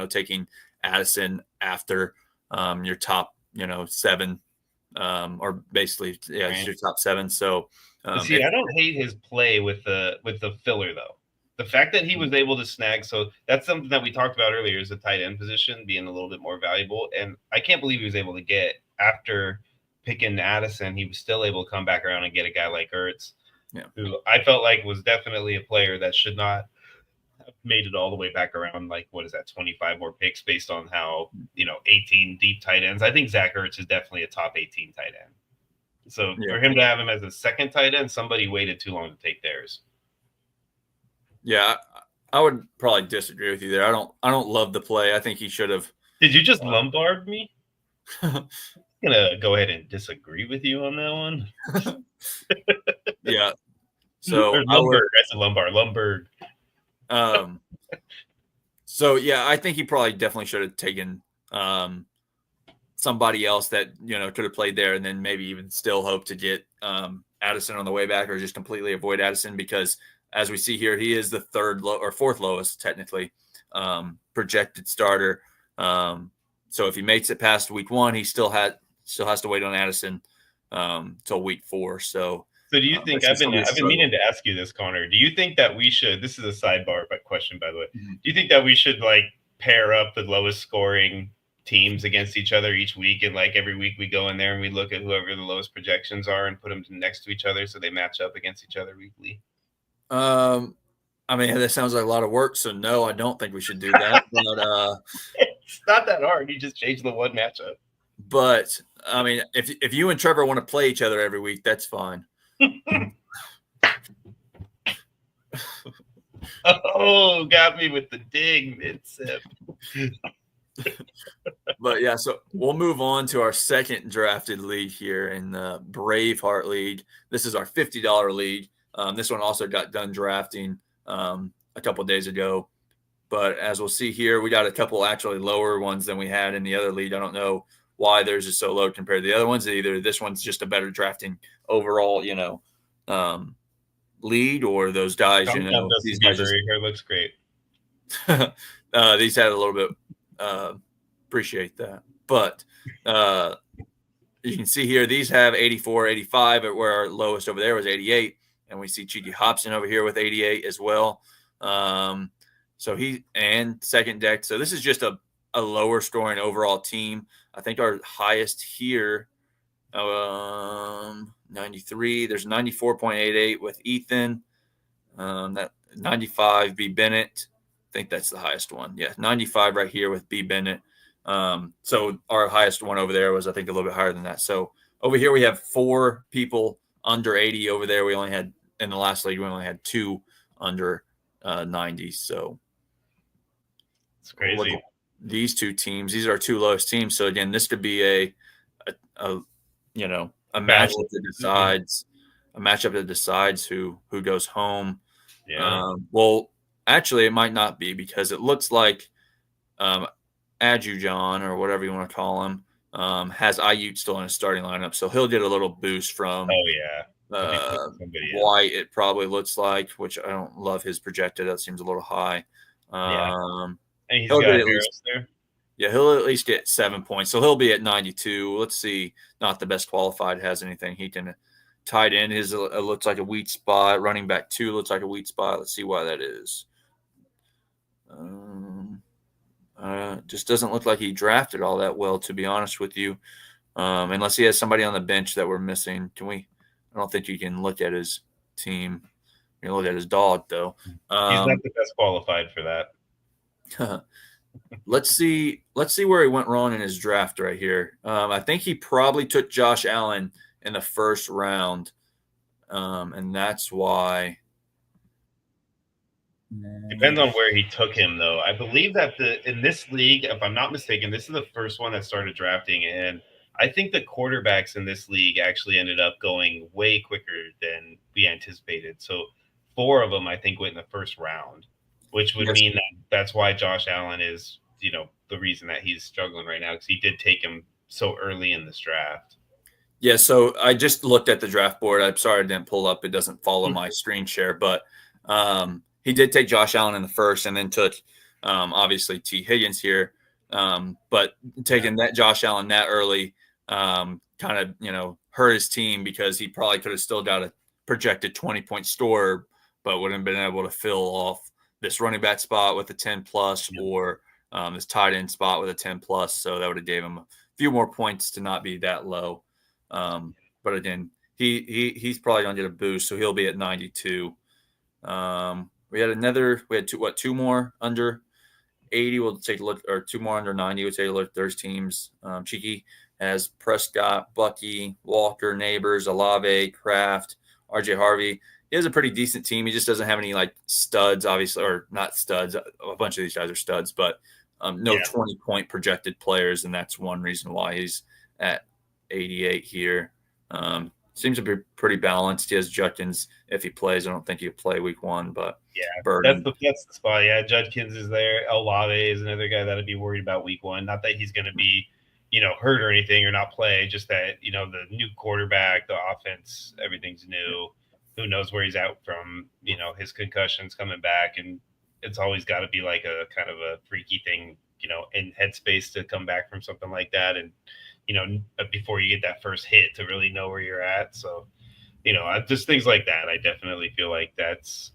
B: taking Addison after your top 7 or basically right. Your top 7. So
A: see, I don't hate his play with the filler though. The fact that he was able to snag, so that's something that we talked about earlier, is the tight end position being a little bit more valuable. And I can't believe he was able to get, after picking Addison, he was still able to come back around and get a guy like Ertz, who I felt like was definitely a player that should not have made it all the way back around. Like, what is that, 25 more picks based on how, 18 deep tight ends. I think Zach Ertz is definitely a top 18 tight end. So for him to have him as a second tight end, somebody waited too long to take theirs.
B: Yeah, I would probably disagree with you there. I don't love the play. I think he should have.
A: Did you just Lombard me? I'm gonna go ahead and disagree with you on that one.
B: Yeah. So
A: Lumberg. That's a Lumberg.
B: So yeah, I think he probably definitely should have taken somebody else that could have played there, and then maybe even still hope to get Addison on the way back, or just completely avoid Addison, because as we see here, he is the 4th lowest technically projected starter. So if he makes it past week 1, he still has to wait on Addison till week 4. So
A: do you think I've been meaning to ask you this, Connor? Do you think that we should? This is a sidebar question, by the way. Mm-hmm. Do you think that we should pair up the lowest scoring teams against each other each week, and every week we go in there and we look at whoever the lowest projections are and put them next to each other so they match up against each other weekly?
B: I mean, that sounds like a lot of work, so no, I don't think we should do that. But
A: it's not that hard. You just change the one matchup.
B: But I mean, if you and Trevor want to play each other every week, that's fine.
A: Oh, got me with the dig mid-sip.
B: But yeah, so we'll move on to our second drafted league here in the Braveheart League. This is our $50 league. This one also got done drafting a couple of days ago. But as we'll see here, we got a couple actually lower ones than we had in the other league. I don't know why theirs is so low compared to the other ones. Either this one's just a better drafting overall, lead, or those guys,
A: these guys here looks great.
B: These had a little bit. Appreciate that. But you can see here, these have 84, 85, where our lowest over there was 88. And we see Cheeky Hobson over here with 88 as well. So he and second deck. So this is just a lower scoring overall team. I think our highest here, 93. There's 94.88 with Ethan. That 95 B Bennett. I think that's the highest one. Yeah, 95 right here with B Bennett. So our highest one over there was, I think, a little bit higher than that. So over here we have 4 people under 80. Over there we only had, in the last league, we only had 2 under 90. So
A: it's crazy.
B: These 2 teams, these are our 2 lowest teams. So again, this could be a matchup that decides who goes home.
A: Yeah.
B: Well, actually, it might not be, because it looks like Adjujon, or whatever you want to call him, has Ayuk still in his starting lineup, so he'll get a little boost from. White, it probably looks like, which I don't love his projected. That seems a little high.
A: And he's got Harris there.
B: Yeah, he'll at least get 7 points, so he'll be at 92. Let's see, not the best qualified has anything. He can tight end his looks like a weak spot. Running back 2 looks like a weak spot. Let's see why that is. Just doesn't look like he drafted all that well, to be honest with you. Unless he has somebody on the bench that we're missing. I don't think you can look at his team You look at his dog, though.
A: He's not the best qualified for that.
B: Let's see where he went wrong in his draft right here. I think he probably took Josh Allen in the first round, and that's why.
A: Depends on where he took him, though. I believe that in this league, if I'm not mistaken, this is the first one that started drafting, and I think the quarterbacks in this league actually ended up going way quicker than we anticipated. So 4 of them, I think, went in the first round, which would mean that that's why Josh Allen is, the reason that he's struggling right now, because he did take him so early in this draft.
B: Yeah, so I just looked at the draft board. I'm sorry I didn't pull up. It doesn't follow my screen share, but he did take Josh Allen in the first and then took, obviously, T. Higgins here. But taking that Josh Allen that early kind of, hurt his team because he probably could have still got a projected 20-point score, but wouldn't have been able to fill off this running back spot with a 10-plus or this tight end spot with a 10-plus. So that would have gave him a few more points to not be that low. But again, he's probably going to get a boost, so he'll be at 92. We had two more under 80. We'll take a look, or 2 more under 90. We'll take a look at those teams. Cheeky has Prescott, Bucky, Walker, Neighbors, Olave, Kraft, RJ Harvey. He has a pretty decent team. He just doesn't have any studs, obviously, or not studs. A bunch of these guys are studs, but no 20-point projected players, and that's one reason why he's at 88 here. Seems to be pretty balanced. He has Judkins if he plays. I don't think he'll play week 1, but
A: that's the spot. Yeah, Judkins is there. Olave is another guy that I'd be worried about week 1. Not that he's going to be, hurt or anything or not play. Just that the new quarterback, the offense, everything's new. Who knows where he's out from? His concussion's coming back, and it's always got to be like a kind of a freaky thing, in headspace to come back from something like that, and before you get that first hit to really know where you're at. So, just things like that. I definitely feel like that's,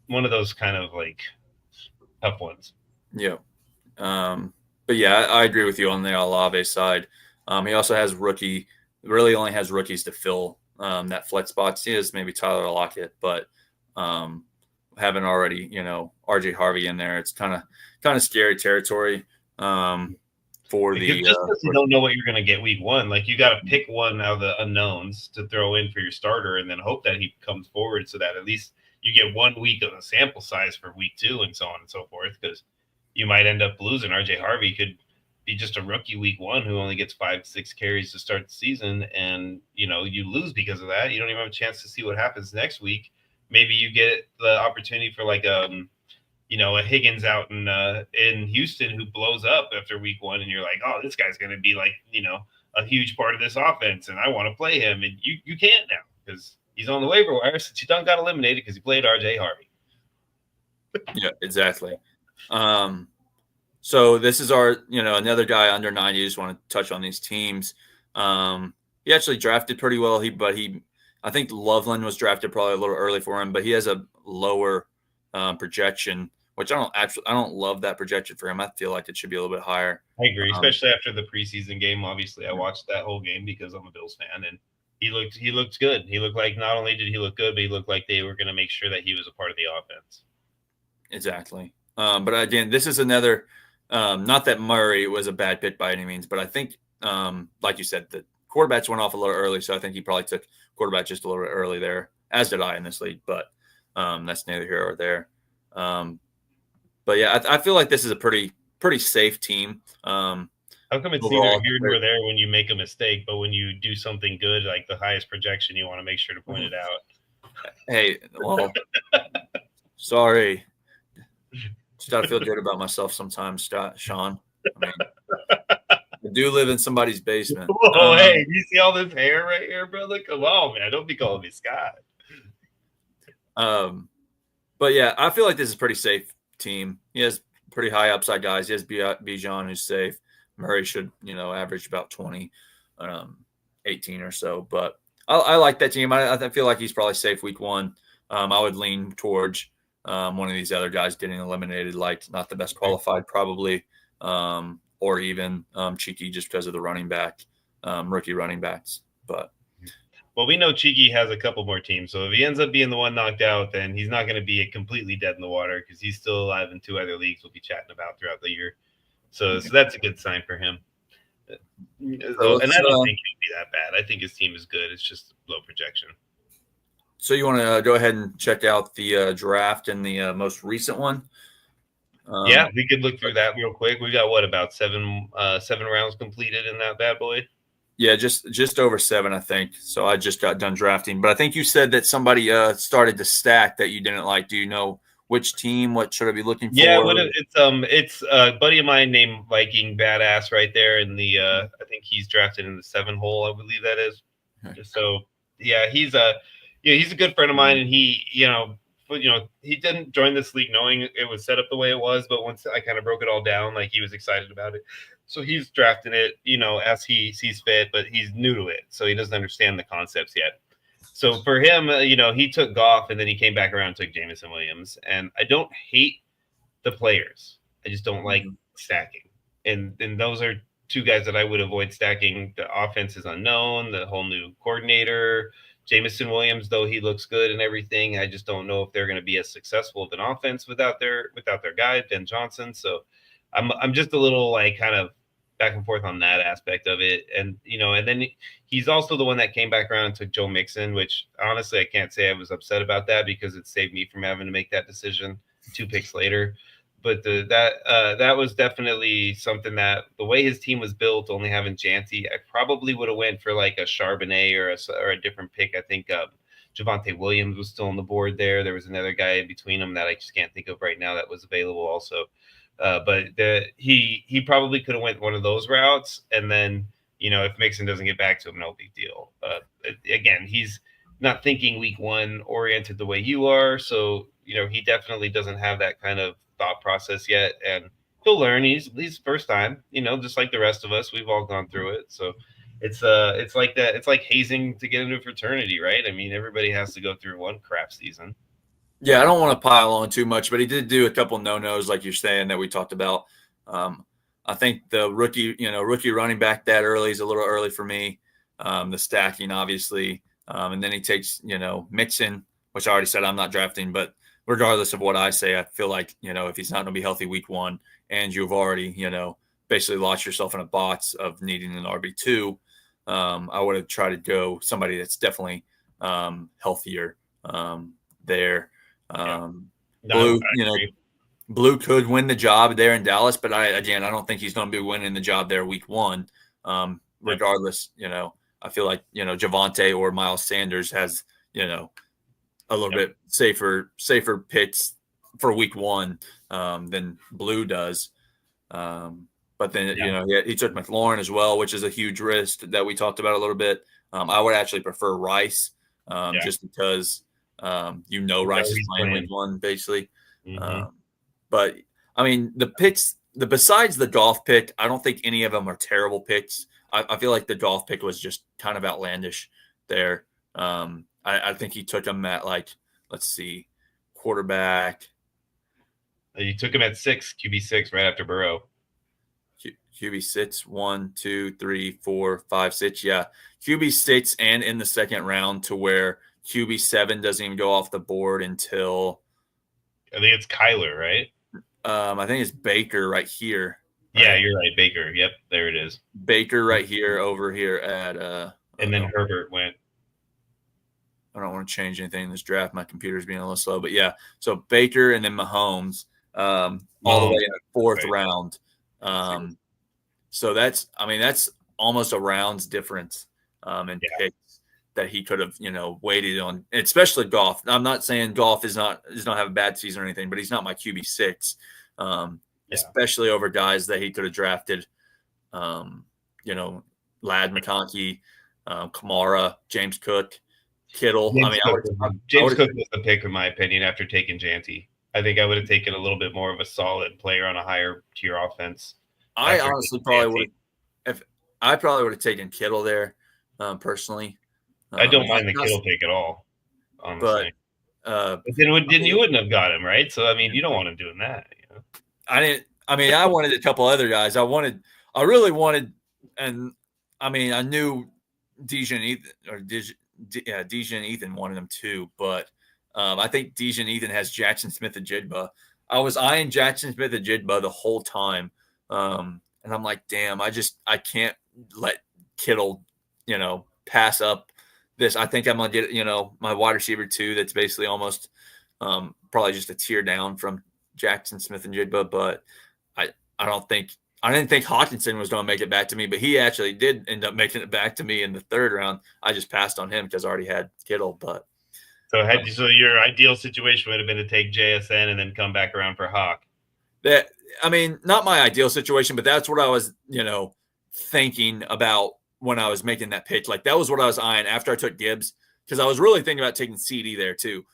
A: one of those kind of tough ones.
B: Yeah. But yeah, I agree with you on the Olave side. He also has really only has rookies to fill that flex spots. He has maybe Tyler Lockett, but having already, RJ Harvey in there, it's kind of scary territory. For
A: you don't know what you're going to get week 1. You got to pick one out of the unknowns to throw in for your starter, and then hope that he comes forward so that at least you get 1 week of a sample size for week 2 and so on and so forth. Because you might end up losing. RJ Harvey could be just a rookie week 1 who only gets 5-6 carries to start the season, and you lose because of that. You don't even have a chance to see what happens next week. Maybe you get the opportunity for a Higgins out in Houston who blows up after week 1, and you're like, oh, this guy's going to be a huge part of this offense, and I want to play him. And you can't now because he's on the waiver wire since you done got eliminated because he played RJ Harvey.
B: Yeah, exactly. So this is our, another guy under 90. I just want to touch on these teams. He actually drafted pretty well. I think Loveland was drafted probably a little early for him, but he has a lower projection, which I don't love that projection for him. I feel like it should be a little bit higher.
A: I agree, especially after the preseason game. Obviously, I watched that whole game because I'm a Bills fan, and he looked good. He looked like not only did he look good, but he looked like they were going to make sure that he was a part of the offense.
B: Exactly. But again, this is another. Not that Murray was a bad pick by any means, but I think, like you said, the quarterbacks went off a little early, so I think he probably took quarterback just a little bit early there, as did I in this league. But that's neither here or there. But yeah, I feel like this is a pretty safe team.
A: How come it's neither here nor there when you make a mistake, but when you do something good, like the highest projection, you want to make sure to point it out?
B: Hey, well, sorry. Just got to feel good about myself sometimes, Sean. I mean, I do live in somebody's basement.
A: Whoa, hey, do you see all this hair right here, brother? Come on, man. Don't be calling me Scott.
B: But yeah, I feel like this is a pretty safe team. He has pretty high upside guys. He has Bijan, who's safe. Murray should, average about 20, 18 or so. But I like that team. I feel like he's probably safe week 1. I would lean towards one of these other guys getting eliminated, like not the best qualified probably, or even Cheeky just because of the running back, rookie running backs. But
A: Well, we know Cheeky has a couple more teams, so if he ends up being the one knocked out, then he's not going to be completely dead in the water because he's still alive in 2 other leagues we'll be chatting about throughout the year. So that's a good sign for him. So, and I don't think he'll be that bad. I think his team is good. It's just low projection.
B: So you want to go ahead and check out the draft and the most recent one?
A: Yeah, we could look through that real quick. We got about seven rounds completed in that bad boy.
B: Yeah, just over 7, I think. So I just got done drafting. But I think you said that somebody started to stack that you didn't like. Do you know which team? What should I be looking for?
A: Yeah, it's a buddy of mine named Viking Badass right there in the I think he's drafted in the 7 hole, I believe that is. So yeah, he's a good friend of mine, and he he didn't join this league knowing it was set up the way it was, but once I kind of broke it all down, like, he was excited about it. So he's drafting it, as he sees fit, but he's new to it, so he doesn't understand the concepts yet. So for him, he took Goff, and then he came back around and took Jameson Williams. And I don't hate the players. I just don't like stacking. And those are 2 guys that I would avoid stacking. The offense is unknown, the whole new coordinator. Jameson Williams, though he looks good and everything, I just don't know if they're going to be as successful of an offense without their guy, Ben Johnson. So I'm just a little like kind of back and forth on that aspect of it. And and then he's also the one that came back around and took Joe Mixon, which honestly I can't say I was upset about that because it saved me from having to make that decision 2 picks later. But that was definitely something that the way his team was built, only having Janty, I probably would have went for like a Charbonnet or a different pick. I think Javonte Williams was still on the board there. There was another guy in between them that I just can't think of right now that was available also. But he probably could have went one of those routes, and then if Mixon doesn't get back to him, no big deal. Again, he's not thinking week 1 oriented the way you are, so he definitely doesn't have that kind of thought process yet, and he'll learn. He's first time, just like the rest of us. We've all gone through it, so it's like that. It's like hazing to get into a fraternity, right? I mean, everybody has to go through one crap season.
B: Yeah, I don't want to pile on too much, but he did do a couple no-nos, like you're saying, that we talked about. I think the rookie running back that early is a little early for me. The stacking, obviously, and then he takes Mixon, which I already said I'm not drafting, but regardless of what I say, I feel like if he's not going to be healthy week 1, and you've already basically lost yourself in a box of needing an RB2, I would have tried to go somebody that's definitely healthier there. Blue could win the job there in Dallas, but I don't think he's going to be winning the job there week 1. Regardless, I feel like Javonte or Miles Sanders has a little bit safer picks for week 1 than Blue does. But then he took McLaurin as well, which is a huge risk that we talked about a little bit. I would actually prefer Rice just because. Rice is playing week 1 basically.
A: Mm-hmm.
B: But I mean, the picks, besides the Goff pick, I don't think any of them are terrible picks. I feel like the Goff pick was just kind of outlandish there. I think he took him at let's see, quarterback.
A: You took him at 6, QB6, right after Burrow.
B: QB6, 1, 2, 3, 4, 5, 6. Yeah, QB6, and in the second round to where QB7 doesn't even go off the board until
A: I think it's Kyler, right?
B: I think it's Baker right here. Right?
A: Yeah, you're right, Baker. Yep, there it is.
B: Baker right here, over here at
A: and then Herbert went.
B: I don't want to change anything in this draft. My computer's being a little slow, but yeah. So Baker and then Mahomes, all the way in the 4th round. So that's almost a round's difference in picks that he could have, waited on, especially Goff. I'm not saying Goff does not have a bad season or anything, but he's not my QB6, especially over guys that he could have drafted, Lad McConkey, Kamara, James Cook, Kittle.
A: James Cook was the pick, in my opinion, after taking Janty. I think I would have taken a little bit more of a solid player on a higher tier offense.
B: I honestly probably would have taken Kittle there, personally.
A: I don't mind the Kittle pick at all, honestly. But then you wouldn't have got him, right? So I mean, you don't want him doing that.
B: I didn't. I mean, I wanted a couple other guys. I really wanted, and I mean, I knew Dejan and Ethan wanted him too, but I think Dejan and Ethan has Jackson Smith and Jigba. I was eyeing Jackson Smith and Jigba the whole time, and I'm like, damn, I can't let Kittle, pass up this. I think I'm gonna get my wide receiver too. That's basically almost probably just a tier down from Jackson Smith and Jigba, but I didn't think Hawkinson was going to make it back to me, but he actually did end up making it back to me in the third round. I just passed on him because I already had Kittle. But
A: so your ideal situation would have been to take JSN and then come back around for Hawk.
B: Not my ideal situation, but that's what I was, thinking about when I was making that pitch. Like that was what I was eyeing after I took Gibbs, because I was really thinking about taking CD there too.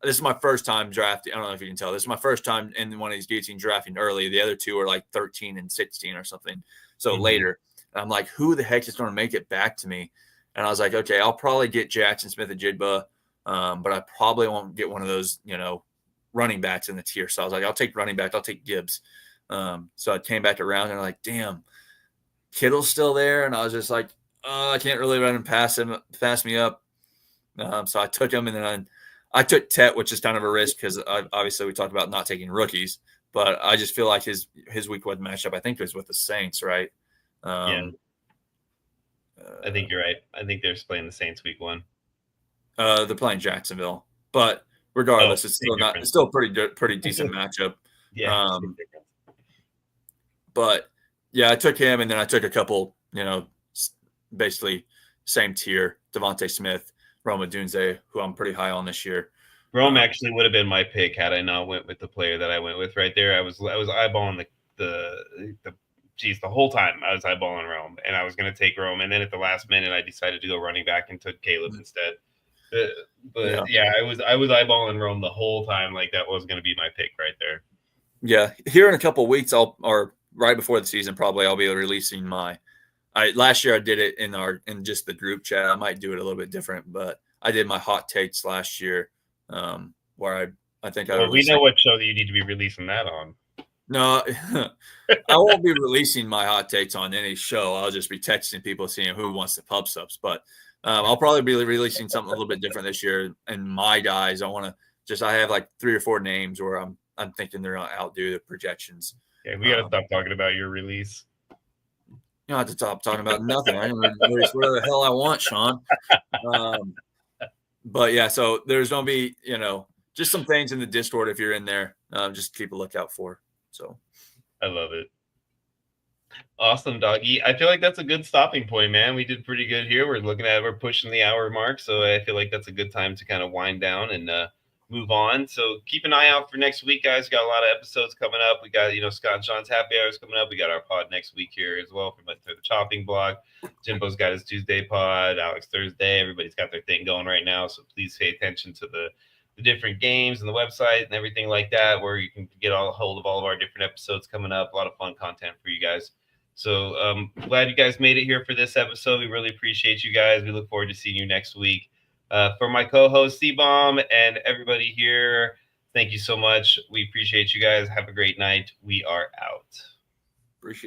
B: This is my first time drafting. I don't know if you can tell. This is my first time in one of these guillotine drafting early. The other two are like 13 and 16 or something. So later, and I'm like, who the heck is going to make it back to me? And I was like, okay, I'll probably get Jackson Smith and Jigba, but I probably won't get one of those, running backs in the tier. So I was like, I'll take running back. I'll take Gibbs. So I came back around and I'm like, damn, Kittle's still there. And I was just like, I can't really let him pass me up. So I took him, and then I took Tet, which is kind of a risk because obviously we talked about not taking rookies, but I just feel like his week one matchup, I think it was with the Saints, right?
A: Yeah. I think you're right. I think they're playing the Saints week one.
B: They're playing Jacksonville, but regardless, it's still pretty decent matchup.
A: Yeah.
B: But yeah, I took him, and then I took a couple, basically same tier, Devontae Smith, Roma Dunze, who I'm pretty high on this year.
A: Rome actually would have been my pick had I not went with the player that I went with right there. I was eyeballing the whole time I was eyeballing Rome, and I was going to take Rome, and then at the last minute I decided to go running back and took Caleb instead. I was eyeballing Rome the whole time. Like that was going to be my pick right there.
B: Yeah, here in a couple of weeks, or right before the season, probably I'll be releasing last year I did it in just the group chat. I might do it a little bit different, but I did my hot takes last year, where I think
A: we know what show that you need to be releasing that on.
B: No, I won't be releasing my hot takes on any show. I'll just be texting people, seeing who wants the pub subs. But I'll probably be releasing something a little bit different this year. And my guys, I have like 3 or 4 names where I'm thinking they're going to outdo the projections.
A: Yeah, we got to stop talking about your release.
B: You don't have to stop talking about nothing. I can release whatever the hell I want, Sean. But yeah, so there's going to be, just some things in the Discord if you're in there, just keep a lookout for. So
A: I love it. Awesome, doggy. I feel like that's a good stopping point, man. We did pretty good here. We're pushing the hour mark. So I feel like that's a good time to kind of wind down and move on. So keep an eye out for next week, guys. We got a lot of episodes coming up. We got, Scott and Sean's happy hours coming up. We got our pod next week here as well for the chopping blog. Jimbo's got his Tuesday pod, Alex Thursday. Everybody's got their thing going right now. So please pay attention to the different games and the website and everything like that, where you can get a hold of all of our different episodes coming up. A lot of fun content for you guys. So glad you guys made it here for this episode. We really appreciate you guys. We look forward to seeing you next week. For my co-host C-Bomb and everybody here, thank you so much. We appreciate you guys. Have a great night. We are out.
B: Appreciate it.